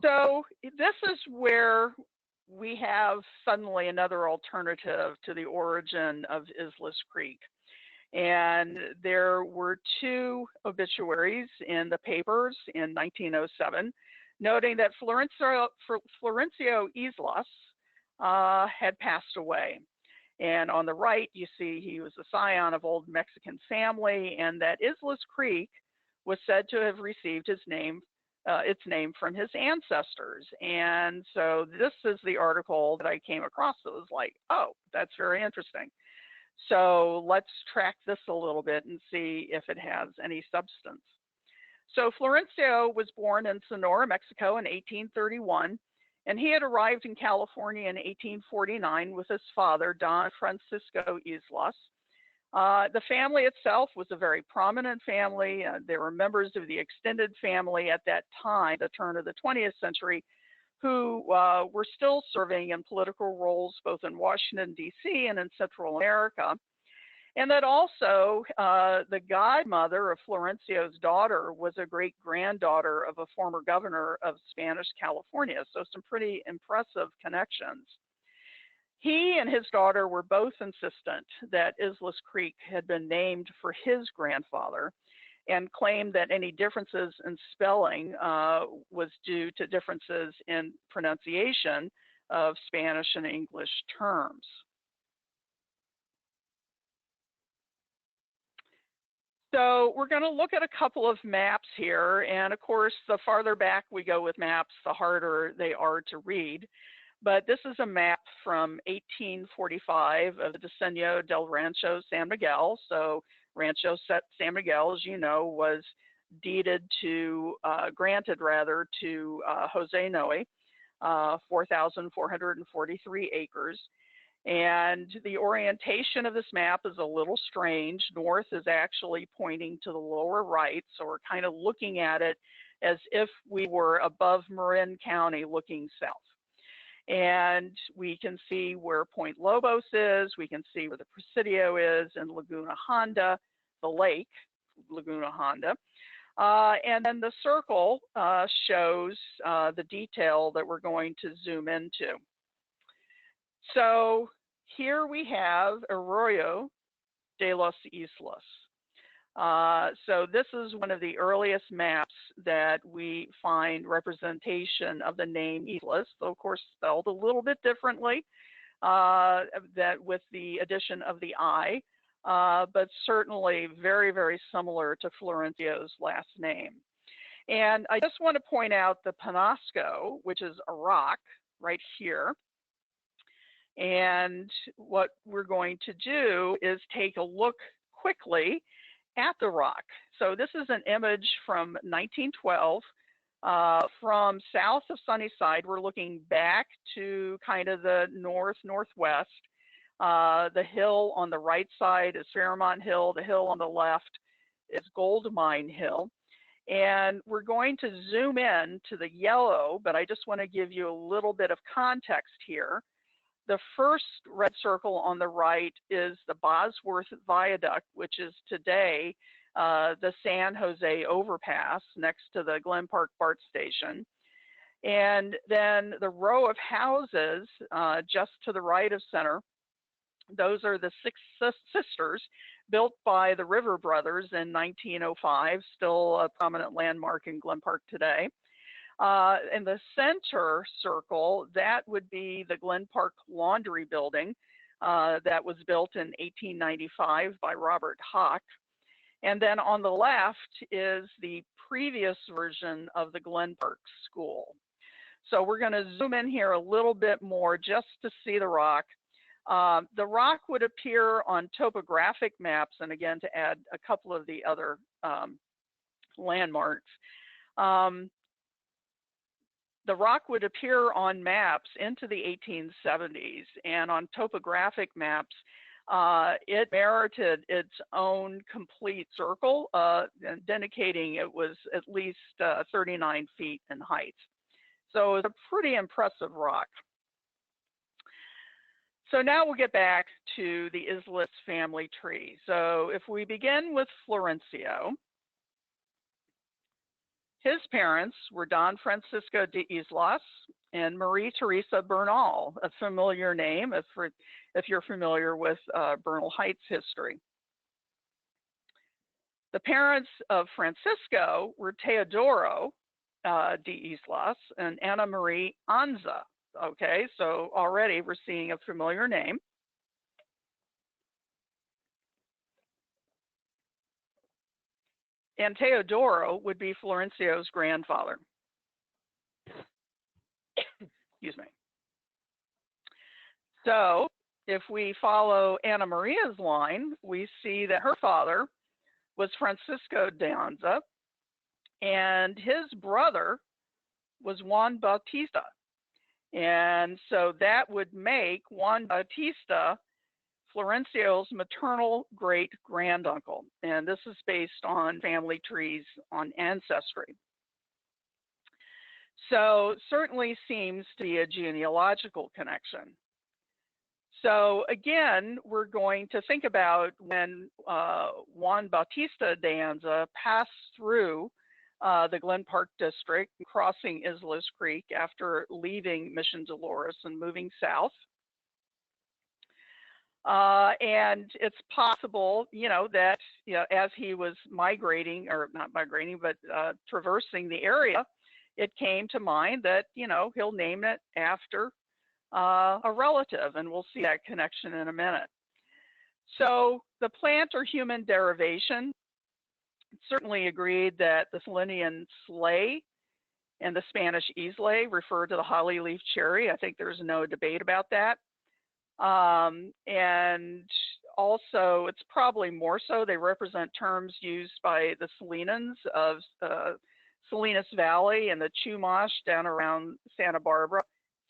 So this is where we have suddenly another alternative to the origin of Islais Creek. And there were two obituaries in the papers in 1907, noting that Florencio Yslas had passed away. And on the right, you see he was a scion of old Mexican family, and that Islais Creek was said to have received its name from his ancestors. And so this is the article that I came across that was like, oh, that's very interesting. So let's track this a little bit and see if it has any substance. So Florencio was born in Sonora, Mexico in 1831, and he had arrived in California in 1849 with his father, Don Francisco Yslas. The family itself was a very prominent family. They were members of the extended family at that time, the turn of the 20th century, who were still serving in political roles both in Washington, D.C. and in Central America. And that also the godmother of Florencio's daughter was a great-granddaughter of a former governor of Spanish California, so some pretty impressive connections. He and his daughter were both insistent that Islais Creek had been named for his grandfather, and claimed that any differences in spelling was due to differences in pronunciation of Spanish and English terms. So we're going to look at a couple of maps here, and of course, the farther back we go with maps, the harder they are to read. But this is a map from 1845 of the Diseño del Rancho San Miguel. So Rancho San Miguel, as you know, was granted to Jose Noe, 4,443 acres. And the orientation of this map is a little strange. North is actually pointing to the lower right, so we're kind of looking at it as if we were above Marin County looking south. And we can see where Point Lobos is, we can see where the Presidio is, and Laguna Honda, the lake, Laguna Honda. And then the circle shows the detail that we're going to zoom into. So here we have Arroyo de los Islas. So this is one of the earliest maps that we find representation of the name Islas, though of course spelled a little bit differently, that with the addition of the I, but certainly very, very similar to Florencio's last name. And I just want to point out the Penasco, which is a rock right here. And what we're going to do is take a look quickly at the rock. So this is an image from 1912 from south of Sunnyside. We're looking back to kind of the northwest. The hill on the right side is Fairmont Hill. The hill on the left is Gold Mine Hill. And we're going to zoom in to the yellow, but I just want to give you a little bit of context here. The first red circle on the right is the Bosworth Viaduct, which is today the San Jose overpass next to the Glen Park BART station. And then the row of houses just to the right of center, those are the Six Sisters, built by the River Brothers in 1905, still a prominent landmark in Glen Park today. In the center circle, that would be the Glen Park Laundry Building that was built in 1895 by Robert Hawk. And then on the left is the previous version of the Glen Park School. So we're going to zoom in here a little bit more just to see the rock. The rock would appear on topographic maps, and again, to add a couple of the other landmarks. The rock would appear on maps into the 1870s, and on topographic maps, it merited its own complete circle, indicating it was at least 39 feet in height. So it's a pretty impressive rock. So now we'll get back to the Yslas family tree. So if we begin with Florencio, His parents were Don Francisco de Yslas and Marie Teresa Bernal, a familiar name if you're familiar with Bernal Heights history. The parents of Francisco were Teodoro de Yslas and Anna Marie Anza. Okay, so already we're seeing a familiar name. And Teodoro would be Florencio's grandfather. Excuse me. So if we follow Anna Maria's line, we see that her father was Francisco de Anza, and his brother was Juan Bautista. And so that would make Juan Bautista Florencio's maternal great-granduncle. And this is based on family trees on Ancestry. So certainly seems to be a genealogical connection. So again, we're going to think about when Juan Bautista de Anza passed through the Glen Park district, crossing Islais Creek after leaving Mission Dolores and moving south. And it's possible, that as he was migrating, or not migrating, but traversing the area, it came to mind that, he'll name it after a relative, and we'll see that connection in a minute. So the plant or human derivation certainly agreed that the Selenian Islay and the Spanish Islay refer to the holly leaf cherry. I think there's no debate about that. And also, it's probably more so, they represent terms used by the Selenans of Salinas Valley and the Chumash down around Santa Barbara,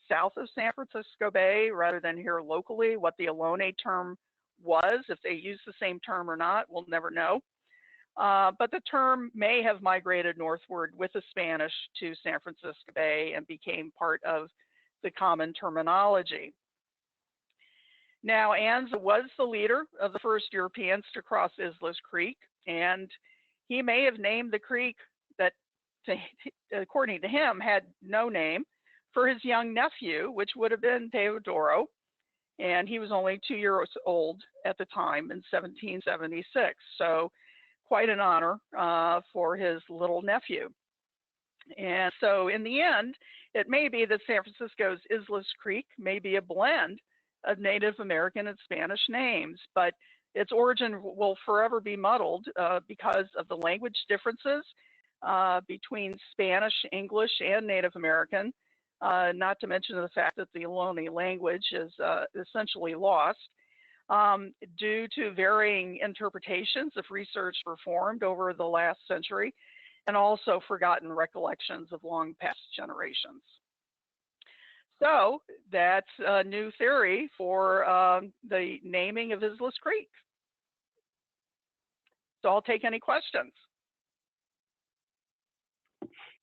south of San Francisco Bay, rather than here locally. What the Ohlone term was, if they use the same term or not, we'll never know. But the term may have migrated northward with the Spanish to San Francisco Bay and became part of the common terminology. Now, Anza was the leader of the first Europeans to cross Islais Creek, and he may have named the creek that, according to him, had no name for his young nephew, which would have been Teodoro, and he was only 2 years old at the time in 1776. So quite an honor for his little nephew. And so in the end, it may be that San Francisco's Islais Creek may be a blend of Native American and Spanish names, but its origin will forever be muddled because of the language differences between Spanish, English, and Native American, not to mention the fact that the Ohlone language is essentially lost due to varying interpretations of research performed over the last century, and also forgotten recollections of long past generations. So that's a new theory for the naming of Islais Creek. So I'll take any questions.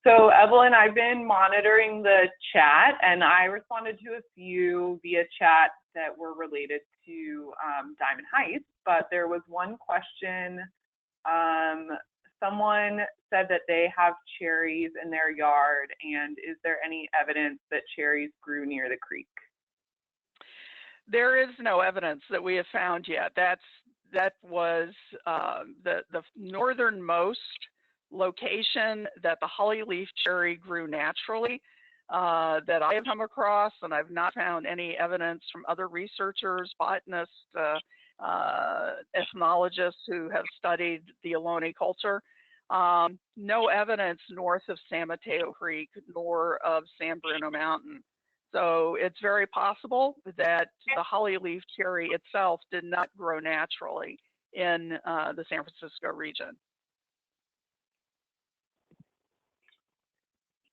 So Evelyn, I've been monitoring the chat, and I responded to a few via chat that were related to Diamond Heights, but there was one question. Someone said that they have cherries in their yard, and is there any evidence that cherries grew near the creek? There is no evidence that we have found yet. That was the northernmost location that the hollyleaf cherry grew naturally that I have come across, and I've not found any evidence from other researchers, botanists, ethnologists who have studied the Ohlone culture. No evidence north of San Mateo Creek nor of San Bruno Mountain. So it's very possible that the hollyleaf cherry itself did not grow naturally in the San Francisco region.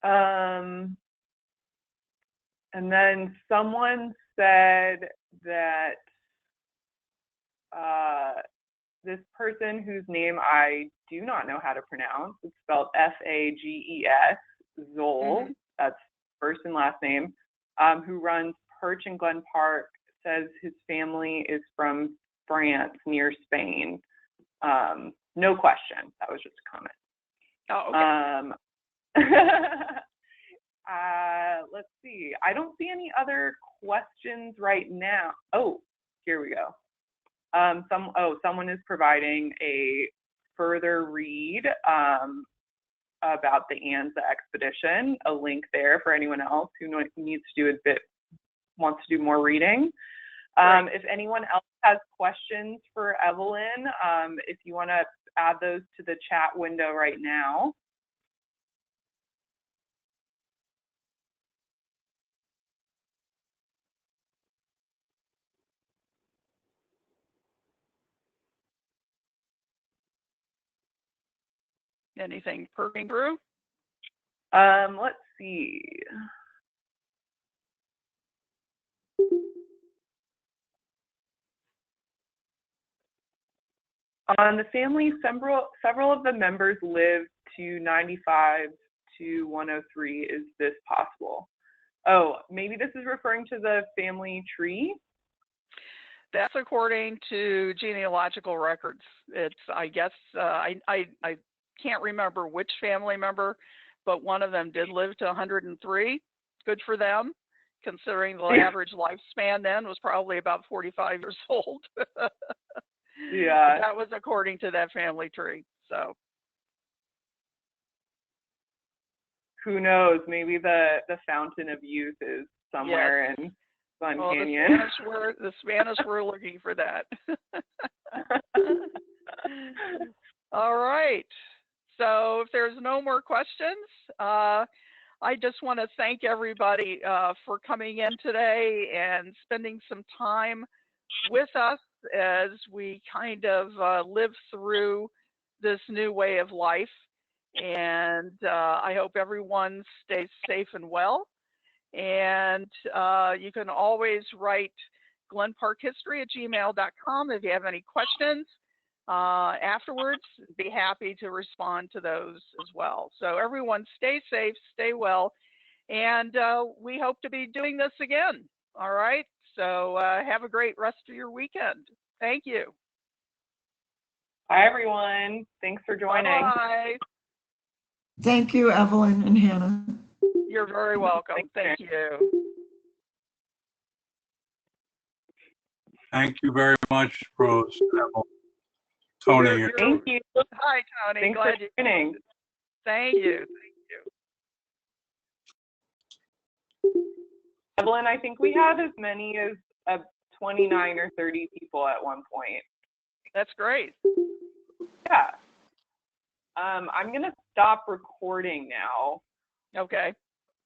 And then someone said that this person whose name I do not know how to pronounce, it's spelled Fages, Zoll, that's first and last name, who runs Perch in Glen Park, says his family is from France near Spain. No question, that was just a comment. Oh, okay. Let's see. I don't see any other questions right now. Oh, here we go. Someone is providing a further read about the Anza Expedition, a link there for anyone else who needs to do wants to do more reading. If anyone else has questions for Evelyn, if you want to add those to the chat window right now. Anything perking through? Let's see. On the family, several of the members live to 95 to 103. Is this possible? Oh, maybe this is referring to the family tree? That's according to genealogical records. It's, I guess, I can't remember which family member, but one of them did live to 103. Good for them, considering the average lifespan then was probably about 45 years old. Yeah. That was according to that family tree. So who knows? Maybe the fountain of youth is somewhere in Glen Canyon. The Spanish were looking for that. All right. So if there's no more questions, I just want to thank everybody for coming in today and spending some time with us as we kind of live through this new way of life. And I hope everyone stays safe and well. And you can always write glenparkhistory@gmail.com if you have any questions. Afterwards, be happy to respond to those as well. So everyone stay safe, stay well, and we hope to be doing this again. All right. So have a great rest of your weekend. Thank you. Bye, everyone. Thanks for joining. Bye. Thank you, Evelyn and Hannah. You're very welcome. Thank you. Thank you very much, Rose. Tony. Thank you. Hi, Tony. Thanks Glad for joining. Thank you. Evelyn, I think we had as many as 29 or 30 people at one point. That's great. Yeah. I'm going to stop recording now. Okay.